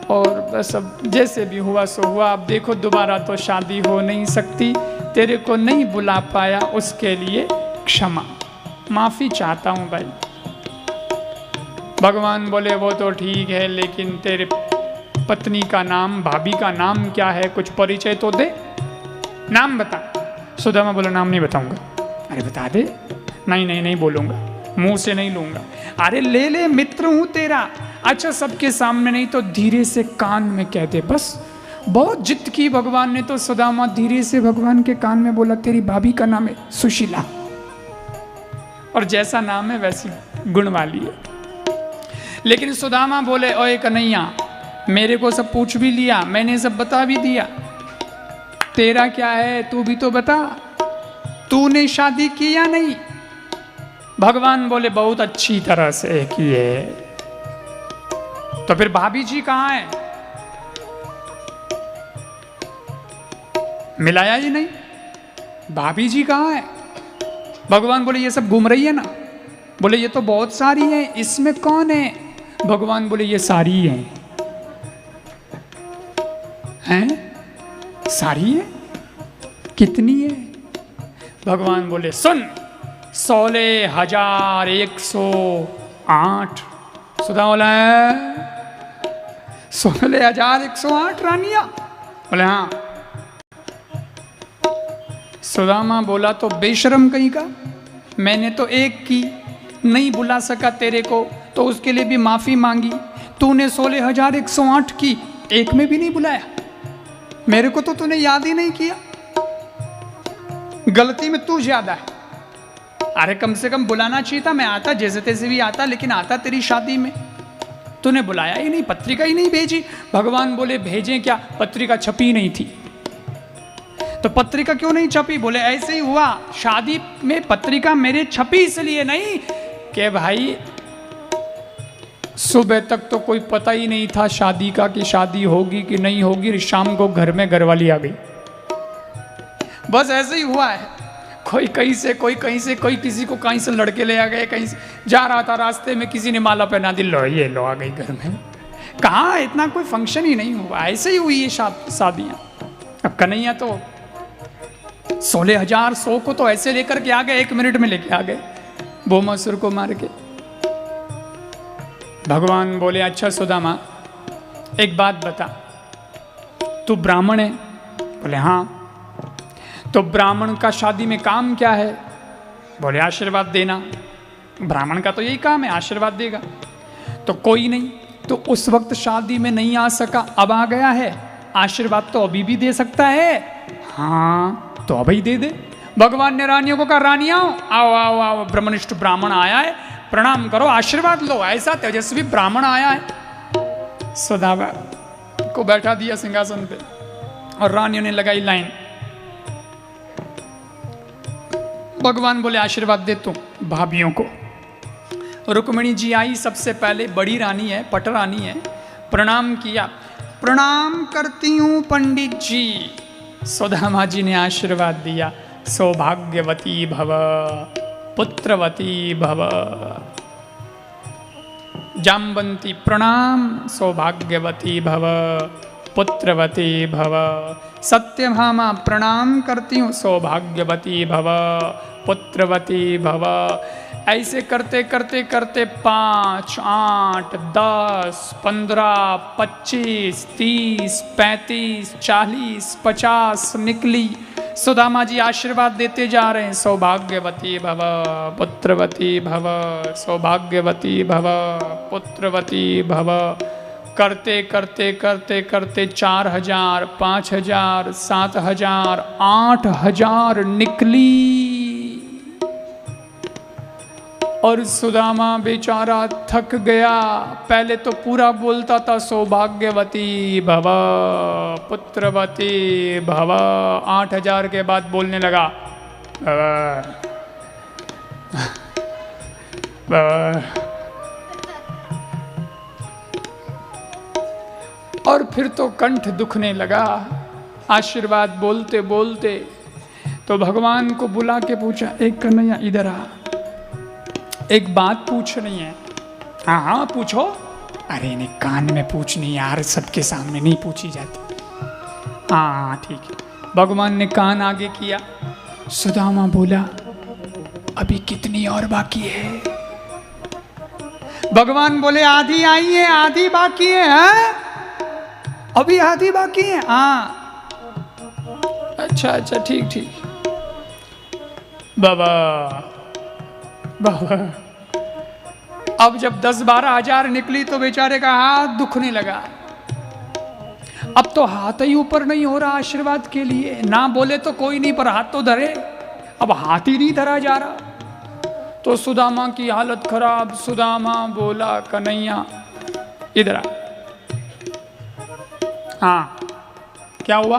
और बस अब जैसे भी हुआ सो हुआ। अब देखो दोबारा तो शादी हो नहीं सकती, तेरे को नहीं बुला पाया उसके लिए क्षमा, माफ़ी चाहता हूँ भाई। भगवान बोले वो तो ठीक है, लेकिन तेरे पत्नी का नाम, भाभी का नाम क्या है? कुछ परिचय तो दे, नाम बता। सुदामा बोला नाम नहीं बताऊंगा। अरे बता दे। नहीं नहीं नहीं बोलूंगा, मुंह से नहीं लूंगा। अरे ले ले, मित्र हूं तेरा। अच्छा सबके सामने नहीं तो धीरे से कान में कह दे बस। बहुत जिद की भगवान ने, तो सुदामा धीरे से भगवान के कान में बोला तेरी भाभी का नाम है सुशीला, और जैसा नाम है वैसी गुण वाली है। लेकिन सुदामा बोले ओए कन्हैया मेरे को सब पूछ भी लिया, मैंने सब बता भी दिया, तेरा क्या है तू भी तो बता, तूने शादी की या नहीं? भगवान बोले बहुत अच्छी तरह से की है। तो फिर भाभी जी कहाँ है? मिलाया ही नहीं, भाभी जी कहाँ है? भगवान बोले ये सब घूम रही है ना। बोले ये तो बहुत सारी है, इसमें कौन है? भगवान बोले ये सारी हैं? सारी है? कितनी है? भगवान बोले सुन 16,108। सुधा बोला 16,108 रानियां? बोले हाँ। सुदामा बोला तो बेशरम कहीं का, मैंने तो एक की, नहीं बुला सका तेरे को तो उसके लिए भी माफी मांगी। तूने 16,108 की, एक में भी नहीं बुलाया, मेरे को तो तूने याद ही नहीं किया। गलती में तू ज्यादा है। अरे कम से कम बुलाना चाहिए था, मैं आता जैसे तैसे भी आता, लेकिन आता तेरी शादी में, तूने बुलाया ही नहीं, पत्रिका ही नहीं भेजी। भगवान बोले भेजें क्या, पत्रिका छपी नहीं थी। तो पत्रिका क्यों नहीं छपी? बोले ऐसे ही हुआ, शादी में पत्रिका मेरे छपी इसलिए नहीं कि भाई सुबह तक तो कोई पता ही नहीं था शादी का, कि शादी होगी कि नहीं होगी। शाम को घर में घरवाली आ गई, बस ऐसे ही हुआ है। कोई कहीं से, कोई कहीं से, कोई किसी को कहीं से लड़के ले आ गए, कहीं से जा रहा था रास्ते में किसी ने माला पहना दी, लो ये लो आ गई घर में। कहाँ, इतना कोई फंक्शन ही नहीं हुआ, ऐसे ही हुई ये शादियाँ। अब कन्हैया तो 16,000 100 को तो ऐसे लेकर के आ गए, 1 मिनट में लेके आ गए भौमासुर को मार के। भगवान बोले अच्छा सुदामा एक बात बता, तू ब्राह्मण है? बोले हाँ। तो ब्राह्मण का शादी में काम क्या है? बोले आशीर्वाद देना। ब्राह्मण का तो यही काम है, आशीर्वाद देगा। तो कोई नहीं, तो उस वक्त शादी में नहीं आ सका, अब आ गया है, आशीर्वाद तो अभी भी दे सकता है। हाँ तो अभी दे दे। भगवान ने रानियों को कहा रानियां आओ आओ आओ, ब्रह्मनिष्ठ ब्राह्मण आया है, प्रणाम करो, आशीर्वाद लो, ऐसा तेजस्वी ब्राह्मण आया है। सुदामा को बैठा दिया सिंहासन पे और रानियों ने लगाई लाइन। भगवान बोले आशीर्वाद दे तू भाभियों को। रुक्मिणी जी आई, सबसे पहले बड़ी रानी है, पट रानी है, प्रणाम किया। प्रणाम करती हूँ पंडित जी। सुदामा जी ने आशीर्वाद दिया, सौभाग्यवती भव, पुत्रवती भव। जाम्बंती प्रणाम, सौभाग्यवती भव, पुत्रवती भव। सत्यभामा प्रणाम करती हूँ, सौभाग्यवती भव, पुत्रवती भव। ऐसे करते करते करते 5, 8, 10, 15, 25, 30, 35, 40, 50 निकली। सुदामा जी आशीर्वाद देते जा रहे हैं, सौभाग्यवती भव, पुत्रवती भव, सौभाग्यवती भव, पुत्रवती भव। करते करते करते करते 4,000, 5,000, 7,000, 8,000 निकली। और सुदामा बेचारा थक गया। पहले तो पूरा बोलता था सौभाग्यवती भव, पुत्रवती भव, 8,000 के बाद बोलने लगा और फिर तो कंठ दुखने लगा आशीर्वाद बोलते बोलते। तो भगवान को बुला के पूछा, एक कन्हैया इधर आ, एक बात पूछनी है। हाँ हाँ पूछो। अरे नहीं कान में पूछनी यार, सबके सामने नहीं पूछी जाती। हाँ ठीक है। भगवान ने कान आगे किया। सुदामा बोला अभी कितनी और बाकी है? भगवान बोले आधी आई है, आधी बाकी है। अभी आधी बाकी है? हाँ अच्छा अच्छा ठीक ठीक। बाबा बाबा अब जब 10-12 हजार निकली तो बेचारे का हाथ दुखने लगा। अब तो हाथ ही ऊपर नहीं हो रहा आशीर्वाद के लिए। ना बोले तो कोई नहीं, पर हाथ तो धरे, अब हाथ ही नहीं धरा जा रहा। तो सुदामा की हालत खराब। सुदामा बोला कन्हैया इधर आ। हाँ क्या हुआ?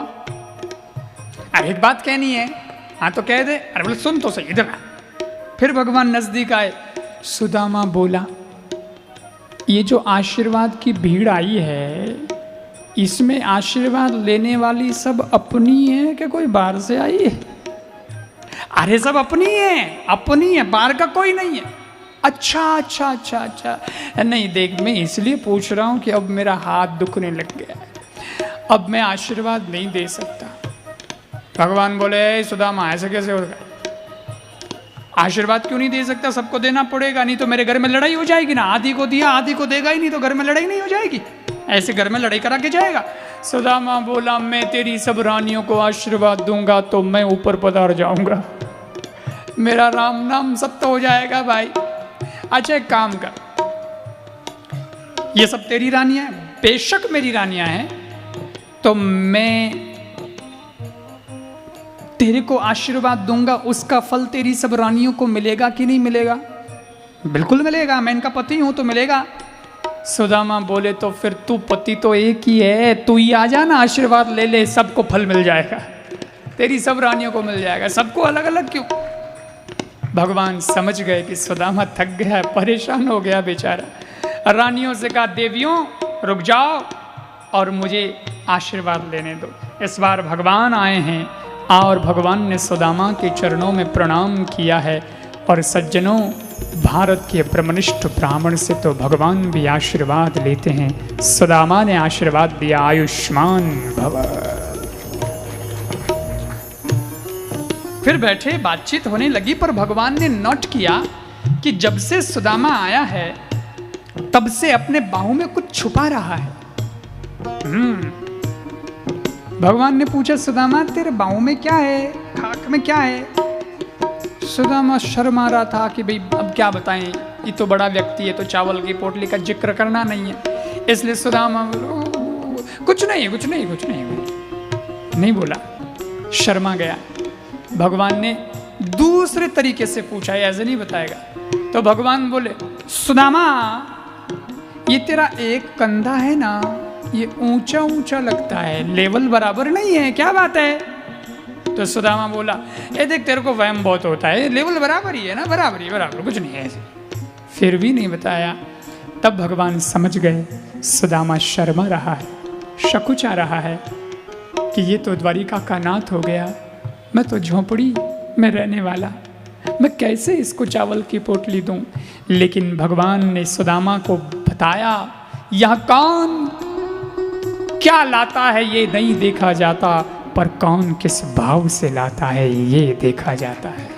अरे एक बात कहनी है। हाँ तो कह दे। अरे बोले सुन तो सही, इधर आ। फिर भगवान नजदीक आए। सुदामा बोला ये जो आशीर्वाद की भीड़ आई है, इसमें आशीर्वाद लेने वाली सब अपनी है कि कोई बाहर से आई है? अरे सब अपनी है, अपनी है, बाहर का कोई नहीं है। अच्छा अच्छा अच्छा अच्छा। नहीं देख मैं इसलिए पूछ रहा हूं कि अब मेरा हाथ दुखने लग गया है, अब मैं आशीर्वाद नहीं दे सकता। भगवान बोले सुदामा ऐसे कैसे होगा? आशीर्वाद क्यों नहीं दे सकता? सबको देना पड़ेगा, नहीं तो मेरे घर में लड़ाई हो जाएगी ना। आधी को दिया आधी को देगा ही नहीं तो घर में लड़ाई नहीं हो जाएगी। ऐसे घर में लड़ाई करा के जाएगा। सुदामा बोला मैं तेरी सब रानियों को आशीर्वाद दूंगा तो मैं ऊपर पधार जाऊंगा, मेरा राम नाम सत्य हो जाएगा भाई। अच्छा एक काम कर, ये सब तेरी रानियां हैं, बेशक मेरी रानियां हैं, तो मैं तेरे को आशीर्वाद दूंगा, उसका फल तेरी सब रानियों को मिलेगा कि नहीं मिलेगा? बिल्कुल मिलेगा, मैं इनका पति हूं तो मिलेगा। सुदामा बोले तो फिर तू पति तो एक ही है, तू ही आ जा ना, आशीर्वाद ले ले, सबको फल मिल जाएगा, तेरी सब रानियों को मिल जाएगा, सबको अलग अलग क्यों? भगवान समझ गए कि सुदामा थक गया, परेशान हो गया बेचारा। रानियों से कहा देवियों रुक जाओ और मुझे आशीर्वाद लेने दो। इस बार भगवान आए हैं और भगवान ने सुदामा के चरणों में प्रणाम किया है। और सज्जनों, भारत के ब्रह्मनिष्ठ ब्राह्मण से तो भगवान भी आशीर्वाद लेते हैं। सुदामा ने आशीर्वाद दिया आयुष्मान भव। फिर बैठे, बातचीत होने लगी, पर भगवान ने नोट किया कि जब से सुदामा आया है तब से अपने बाहों में कुछ छुपा रहा है। भगवान ने पूछा, सुदामा तेरे बाहों में क्या है, खाक में क्या है? सुदामा शर्मा रहा था कि भाई अब क्या बताएं, ये तो बड़ा व्यक्ति है, तो चावल की पोटली का जिक्र करना नहीं है। इसलिए सुदामा कुछ नहीं बोला, शर्मा गया। भगवान ने दूसरे तरीके से पूछा, ऐसे नहीं बताएगा। तो भगवान बोले, सुदामा ये तेरा एक कंधा है ना, ये ऊंचा ऊंचा लगता है, लेवल बराबर नहीं है, क्या बात है? तो सुदामा बोला, ये देख तेरे को वहम बहुत होता है, लेवल बराबर ही है ना, बराबर कुछ नहीं है ऐसे। फिर भी नहीं बताया। तब भगवान समझ गए सुदामा शर्मा रहा है, शकुचा रहा है कि ये तो द्वारिका का नाथ हो गया, मैं तो झोंपड़ी में रहने वाला, मैं कैसे इसको चावल की पोटली दूं। लेकिन भगवान ने सुदामा को बताया, यह कौन क्या लाता है ये नहीं देखा जाता, पर कौन किस भाव से लाता है ये देखा जाता है।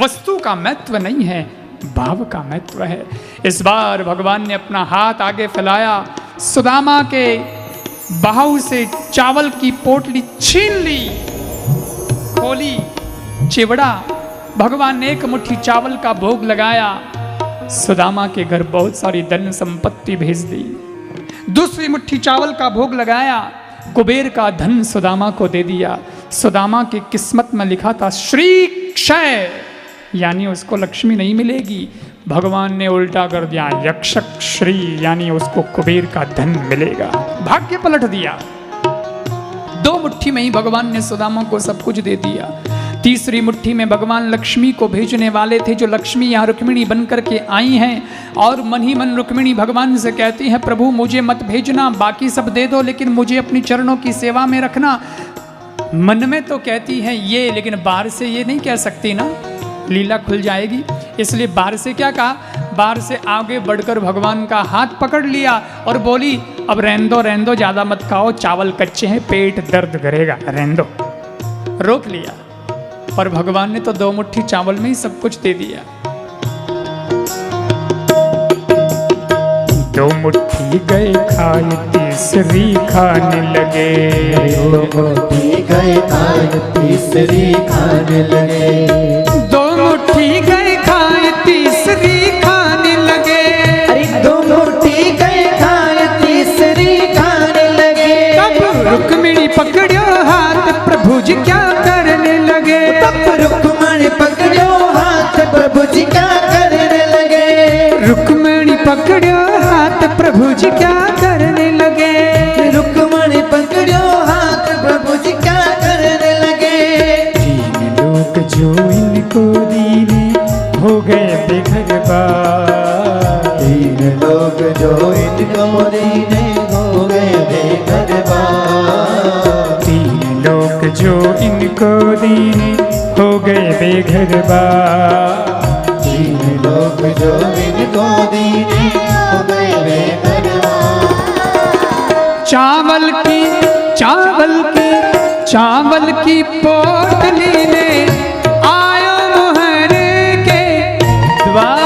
वस्तु का महत्व नहीं है, भाव का महत्व है। इस बार भगवान ने अपना हाथ आगे फैलाया, सुदामा के बाहु से चावल की पोटली छीन ली, खोली, चिवड़ा। भगवान ने एक मुट्ठी चावल का भोग लगाया, सुदामा के घर बहुत सारी धन संपत्ति भेज दी। दूसरी मुट्ठी चावल का भोग लगाया, कुबेर का धन सुदामा को दे दिया। सुदामा की किस्मत में लिखा था श्री क्षय, यानी उसको लक्ष्मी नहीं मिलेगी। भगवान ने उल्टा कर दिया, यक्षक श्री, यानी उसको कुबेर का धन मिलेगा। भाग्य पलट दिया। दो मुट्ठी में ही भगवान ने सुदामा को सब कुछ दे दिया। तीसरी मुट्ठी में भगवान लक्ष्मी को भेजने वाले थे, जो लक्ष्मी यहाँ रुक्मिणी बन करके आई हैं। और मन ही मन रुक्मिणी भगवान से कहती हैं, प्रभु मुझे मत भेजना, बाकी सब दे दो, लेकिन मुझे अपनी चरणों की सेवा में रखना। मन में तो कहती हैं ये, लेकिन बाहर से ये नहीं कह सकती ना, लीला खुल जाएगी। इसलिए बाहर से क्या कहा, बाहर से आगे बढ़कर भगवान का हाथ पकड़ लिया और बोली, अब रहने दो, ज्यादा मत खाओ, चावल कच्चे हैं, पेट दर्द करेगा, रहने दो। रोक लिया, पर भगवान ने तो दो मुट्ठी चावल में ही सब कुछ दे दिया। दो मुट्ठी गए खाए, तीसरी खाने लगे। दो मुट्ठी गए खाए, तीसरी खाने लगे। दो मुट्ठी गए खाए, तीसरी खाने लगे। अरे दो मुट्ठी गए खाए, तीसरी खाने लगे। तब रुक्मिणी पकड़ो हाथ, प्रभु जी क्या करने लगे। तब रुक्मिणी पकड़ो हाथ, प्रभु जी क्या करने लगे। रुक्मिणी पकड़ो हाथ, प्रभु जी क्या करने लगे। रुक्मिणी पकड़ो हाथ, प्रभु जी क्या करने लगे। तीन लोग जो इनको दीने हो गए बेघर बार। तीन लोग जो इनको दीने हो गए बेघर बार। तीन लोग जो इनको दीने हो गए बेघर बार। तीन लोग जो इनको दीने हो गए बेघर बार। चावल की पोटली ले आयो मोहरे के द्वार।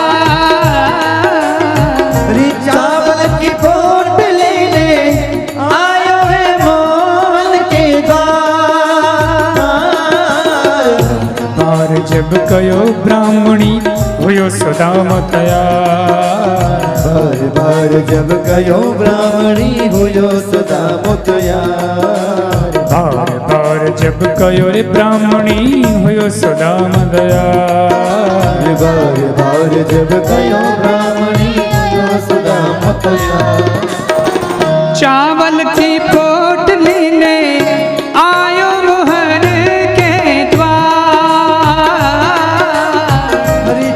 चावल की पोटली ले आयो है मोहन के द्वार। और जब कयो ब्राह्मणी हुयो सुदाम तैयार। बार बार जब कयो ब्राह्मणी हुयो सुदाम तैयार। बार बार जब कयो रे ब्राह्मणी हुयो सुदाम दयार। बार बार जब कयो ब्राह्मणी हुयो सुदाम तैयार। चावल की पोटली ले आयो मोहन के द्वार।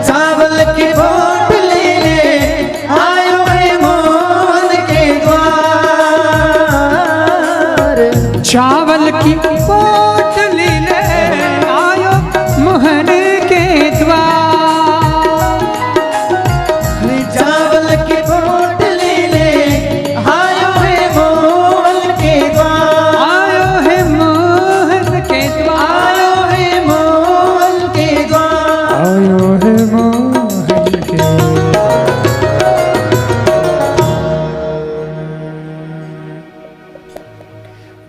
चावल की पोटली ले आयो है मोहन के द्वार। चावल की पोटली ले आयो मोहन के द्वार। चावल की पोटली ले आयो है मोहन के द्वार। आयो है मोहन के द्वार। आयो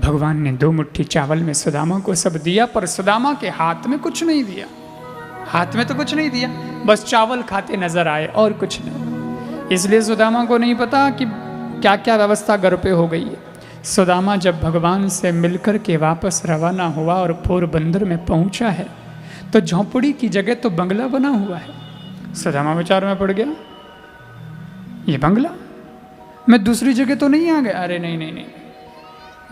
भगवान ने 2 मुट्ठी चावल में सुदामा को सब दिया, पर सुदामा के हाथ में कुछ नहीं दिया। हाथ में तो कुछ नहीं दिया, बस चावल खाते नजर आए और कुछ नहीं। इसलिए सुदामा को नहीं पता कि क्या क्या व्यवस्था घर पे हो गई है। सुदामा जब भगवान से मिलकर के वापस रवाना हुआ और पोरबंदर में पहुंचा है, तो झोंपड़ी की जगह तो बंगला बना हुआ है। सुदामा विचार में पड़ गया, ये बंगला, मैं दूसरी जगह तो नहीं आ गया। अरे नहीं नहीं नहीं,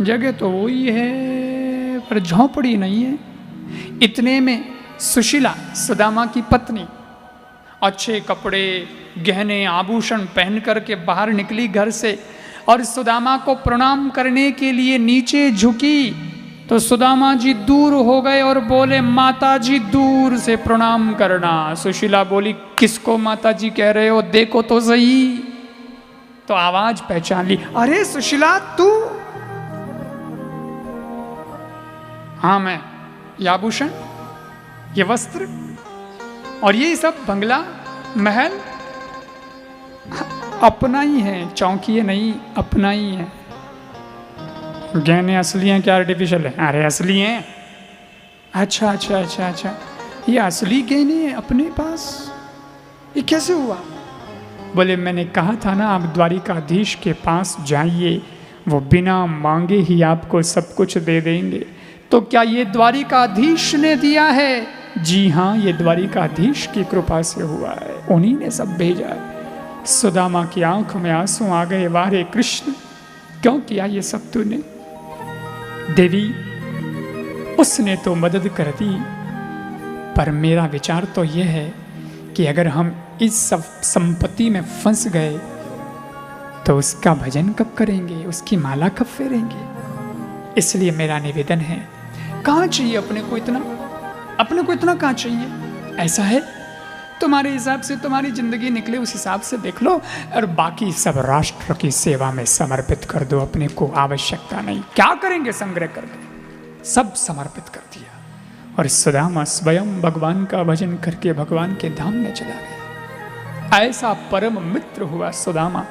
जगह तो वही है पर झोंपड़ी नहीं है। इतने में सुशीला, सुदामा की पत्नी, अच्छे कपड़े गहने आभूषण पहन करके बाहर निकली घर से और सुदामा को प्रणाम करने के लिए नीचे झुकी, तो सुदामा जी दूर हो गए और बोले, माता जी दूर से प्रणाम करना। सुशीला बोली, किसको माता जी कह रहे हो, देखो तो सही। तो आवाज पहचान ली, अरे सुशीला तू? हाँ मैं, ये आभूषण, ये वस्त्र और ये सब बंगला महल अपना ही है, चौंकिए नहीं, अपना ही है। गहने असली हैं क्या आर्टिफिशियल है? अरे असली हैं। अच्छा अच्छा अच्छा अच्छा, ये असली गहने हैं अपने पास, ये कैसे हुआ? बोले, मैंने कहा था ना आप द्वारिकाधीश के पास जाइए, वो बिना मांगे ही आपको सब कुछ दे देंगे। तो क्या ये द्वारिकाधीश ने दिया है? जी हाँ, ये द्वारिकाधीश की कृपा से हुआ है, उन्हीं ने सब भेजा है। सुदामा की आंख में आंसू आ गए, वारे कृष्ण, क्यों किया ये सब तूने? देवी, उसने तो मदद कर दी, पर मेरा विचार तो यह है कि अगर हम इस सब संपत्ति में फंस गए तो उसका भजन कब करेंगे, उसकी माला कब फेरेंगे? इसलिए मेरा निवेदन है, कहाँ चाहिए अपने को इतना, अपने को इतना कहाँ चाहिए? ऐसा है तुम्हारे हिसाब से तुम्हारी जिंदगी निकले उस हिसाब से देख लो, और बाकी सब राष्ट्र की सेवा में समर्पित कर दो। अपने को आवश्यकता नहीं, क्या करेंगे संग्रह करके, सब समर्पित कर दिया। और सुदामा स्वयं भगवान का भजन करके भगवान के धाम में चला गया। ऐसा परम मित्र हुआ सुदामा।